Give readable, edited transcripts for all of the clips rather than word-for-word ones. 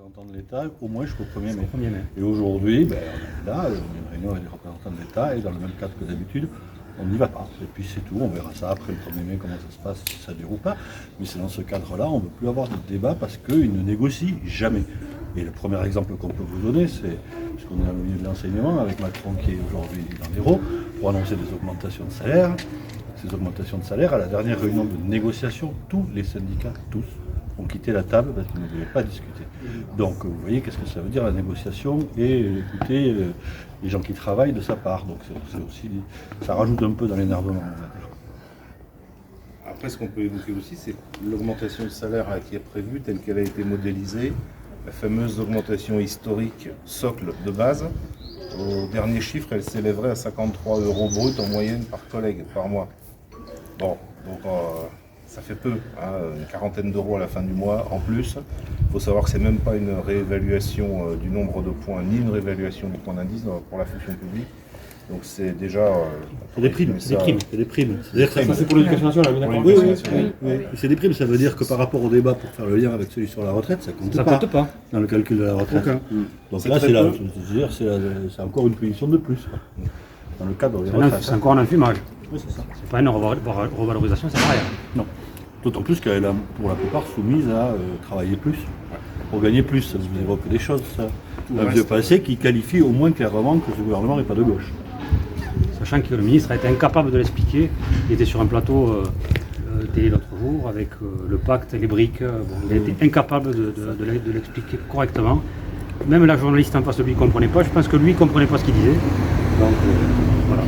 représentants de l'État au moins jusqu'au 1er mai. 1er mai. Et aujourd'hui, on est là, on a une réunion avec les représentants de l'État et dans le même cadre que d'habitude, on n'y va pas. Et puis c'est tout, on verra ça après le 1er mai, comment ça se passe, si ça dure ou pas. Mais c'est dans ce cadre-là, on ne peut plus avoir de débat parce qu'ils ne négocient jamais. Et le premier exemple qu'on peut vous donner, c'est, puisqu'on est dans le milieu de l'enseignement, avec Macron qui est aujourd'hui dans l'Hérault, pour annoncer des augmentations de salaire. Ces augmentations de salaire, à la dernière réunion de négociation, tous les syndicats, tous, ont quitté la table parce qu'ils ne voulaient pas discuter. Donc vous voyez qu'est-ce que ça veut dire la négociation et écouter les gens qui travaillent de sa part. Donc c'est aussi, ça rajoute un peu dans l'énervement, on va dire. Après, ce qu'on peut évoquer aussi, c'est l'augmentation de salaire qui est prévue, telle qu'elle a été modélisée, la fameuse augmentation historique socle de base. Au dernier chiffre, elle s'élèverait à 53 € brut en moyenne par collègue par mois. Bon, donc ça fait peu, hein, une quarantaine d'euros à la fin du mois en plus. Il faut savoir que c'est même pas une réévaluation du nombre de points, ni une réévaluation du point d'indice pour la fonction publique. Donc c'est déjà... c'est des primes, c'est des primes. Ça c'est pour l'éducation nationale, d'accord. Oui. C'est des primes, ça veut dire que par rapport au débat, pour faire le lien avec celui sur la retraite, ça compte pas dans le calcul de la retraite. Donc là, c'est encore une punition de plus, quoi, dans le cadre des retraites. C'est encore un enfumage. Oui, c'est ça. C'est pas une revalorisation, c'est rien. Non. D'autant plus qu'elle est pour la plupart soumise à travailler plus, pour gagner plus. Ça vous évoque des choses, ça. Un vieux passé qui qualifie au moins clairement que ce gouvernement n'est pas de gauche. Sachant que le ministre a été incapable de l'expliquer. Il était sur un plateau dès l'autre jour avec le pacte, les briques. Il a été incapable de l'expliquer correctement. Même la journaliste en face de lui ne comprenait pas. Je pense que lui ne comprenait pas ce qu'il disait. Donc voilà.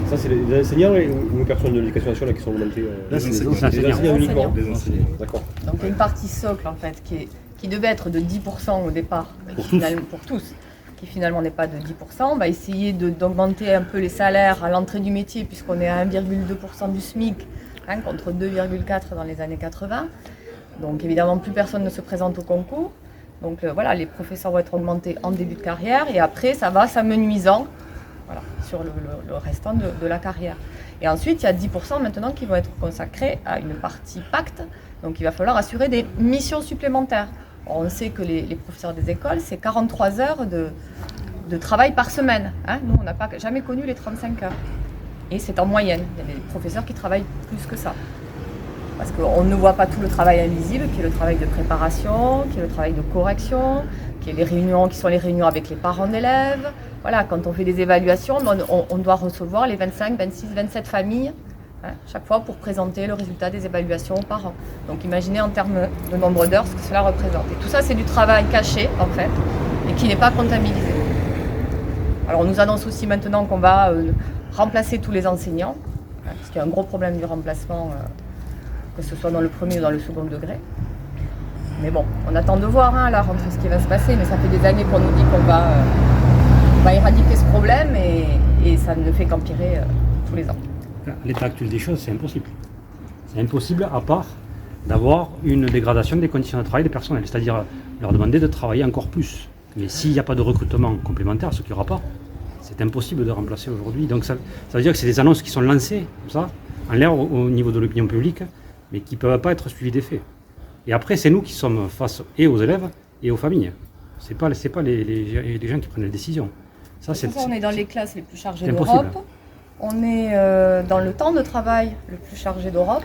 Ça, c'est les enseignants ou les personnes de l'éducation nationale qui sont augmentées Là, c'est les enseignants uniquement. Les enseignants. D'accord. Donc il y a une partie socle en fait qui devait être de 10% au départ, pour tous, qui finalement n'est pas de 10%. On va essayer d'augmenter un peu les salaires à l'entrée du métier puisqu'on est à 1,2% du SMIC, hein, contre 2,4% dans les années 80. Donc évidemment plus personne ne se présente au concours. Donc voilà, les professeurs vont être augmentés en début de carrière et après ça va s'amenuisant, voilà, sur le restant de la carrière. Et ensuite il y a 10% maintenant qui vont être consacrés à une partie pacte. Donc il va falloir assurer des missions supplémentaires. On sait que les professeurs des écoles, c'est 43 heures de travail par semaine. Hein. Nous, on n'a jamais connu les 35 heures. Et c'est en moyenne. Il y a des professeurs qui travaillent plus que ça. Parce qu'on ne voit pas tout le travail invisible, qui est le travail de préparation, qui est le travail de correction, qui est les réunions, qui sont les réunions avec les parents d'élèves. Voilà, quand on fait des évaluations, on doit recevoir les 25, 26, 27 familles, hein, chaque fois pour présenter le résultat des évaluations aux parents. Donc imaginez en termes de nombre d'heures ce que cela représente. Et tout ça, c'est du travail caché, en fait, et qui n'est pas comptabilisé. Alors on nous annonce aussi maintenant qu'on va remplacer tous les enseignants, hein, parce qu'il y a un gros problème du remplacement, que ce soit dans le premier ou dans le second degré. Mais bon, on attend de voir à la rentrée ce qui va se passer, mais ça fait des années qu'on nous dit qu'on va éradiquer ce problème et ça ne fait qu'empirer tous les ans. L'état actuel des choses, c'est impossible. C'est impossible à part d'avoir une dégradation des conditions de travail des personnels, c'est-à-dire leur demander de travailler encore plus. Mais s'il n'y a pas de recrutement complémentaire, ce qu'il n'y aura pas, c'est impossible de remplacer aujourd'hui. Donc ça veut dire que c'est des annonces qui sont lancées, comme ça, en l'air au niveau de l'opinion publique, mais qui ne peuvent pas être suivies d'effets. Et après, c'est nous qui sommes face et aux élèves et aux familles. C'est pas les gens qui prennent les décisions. On est dans les classes les plus chargées d'Europe. On est dans le temps de travail le plus chargé d'Europe.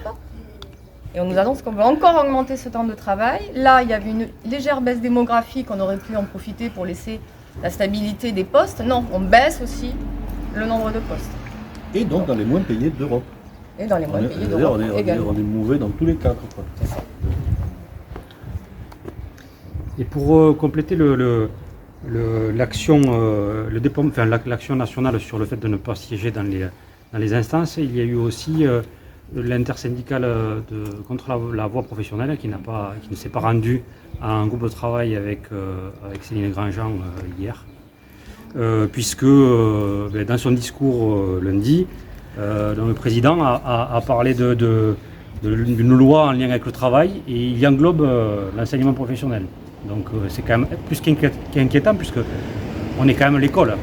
Et on nous annonce qu'on veut encore augmenter ce temps de travail. Là, il y avait une légère baisse démographique, on aurait pu en profiter pour laisser la stabilité des postes. Non, on baisse aussi le nombre de postes. Et donc dans les moins payés d'Europe. Et dans les moins payés d'Europe également. On est mauvais dans tous les cadres, quoi. C'est ça. Et pour compléter l'action nationale sur le fait de ne pas siéger dans les instances, il y a eu aussi l'intersyndicale contre la voie professionnelle qui ne s'est pas rendue à un groupe de travail avec Céline Grandjean hier, puisque dans son discours lundi, le président a parlé d'une loi en lien avec le travail et il englobe l'enseignement professionnel. Donc c'est quand même plus qu'inquiétant puisque on est quand même l'école.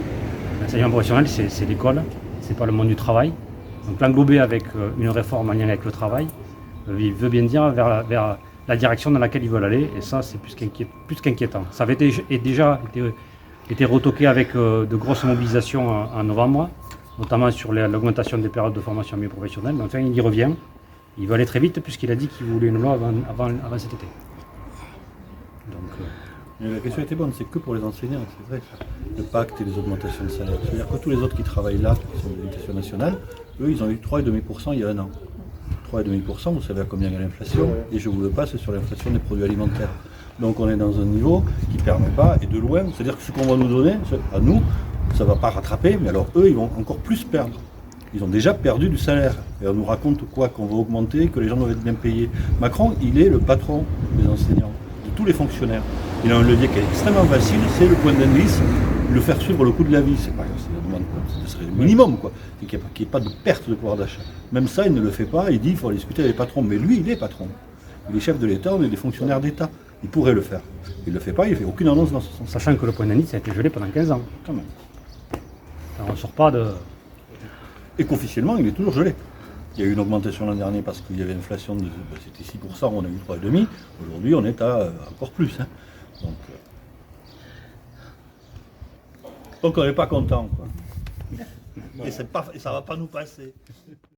L'enseignement professionnel c'est l'école, c'est pas le monde du travail. Donc l'englober avec une réforme en lien avec le travail, il veut bien dire vers la direction dans laquelle ils veulent aller, et ça c'est plus qu'inquiétant. Ça avait déjà été retoqué avec de grosses mobilisations en novembre, notamment sur l'augmentation des périodes de formation mi-professionnelle, mais enfin il y revient. Il veut aller très vite puisqu'il a dit qu'il voulait une loi avant cet été. Donc, Mais la question était bonne, c'est que pour les enseignants, c'est vrai, ça. Le pacte et les augmentations de salaire. C'est-à-dire que tous les autres qui travaillent là, qui sont de l'éducation nationale, eux, ils ont eu 3,5% il y a un an. 3,5%, vous savez à combien il y a l'inflation, et je vous le passe sur l'inflation des produits alimentaires. Donc on est dans un niveau qui ne permet pas, et de loin, c'est-à-dire que ce qu'on va nous donner, à nous, ça ne va pas rattraper, mais alors eux, ils vont encore plus perdre. Ils ont déjà perdu du salaire. Et on nous raconte quoi, qu'on va augmenter, que les gens doivent être bien payés. Macron, il est le patron des enseignants, de tous les fonctionnaires. Il a un levier qui est extrêmement facile, c'est le point d'indice, le faire suivre le coût de la vie. C'est pas ce serait le minimum, quoi. Et qu'il n'y ait pas de perte de pouvoir d'achat. Même ça, il ne le fait pas. Il dit qu'il faut discuter avec les patrons. Mais lui, il est patron. Il est chef de l'État, on est des fonctionnaires d'État. Il pourrait le faire. Il ne le fait pas, il ne fait aucune annonce dans ce sens. sachant que le point d'indice a été gelé pendant 15 ans. Quand même. Alors, on ne sort pas de... Et qu'officiellement, il est toujours gelé. Il y a eu une augmentation l'an dernier parce qu'il y avait inflation, c'était 6%, on a eu 3,5%. Aujourd'hui, on est à encore plus. Hein. Donc on n'est pas content. Quoi. Et ça ne va pas nous passer.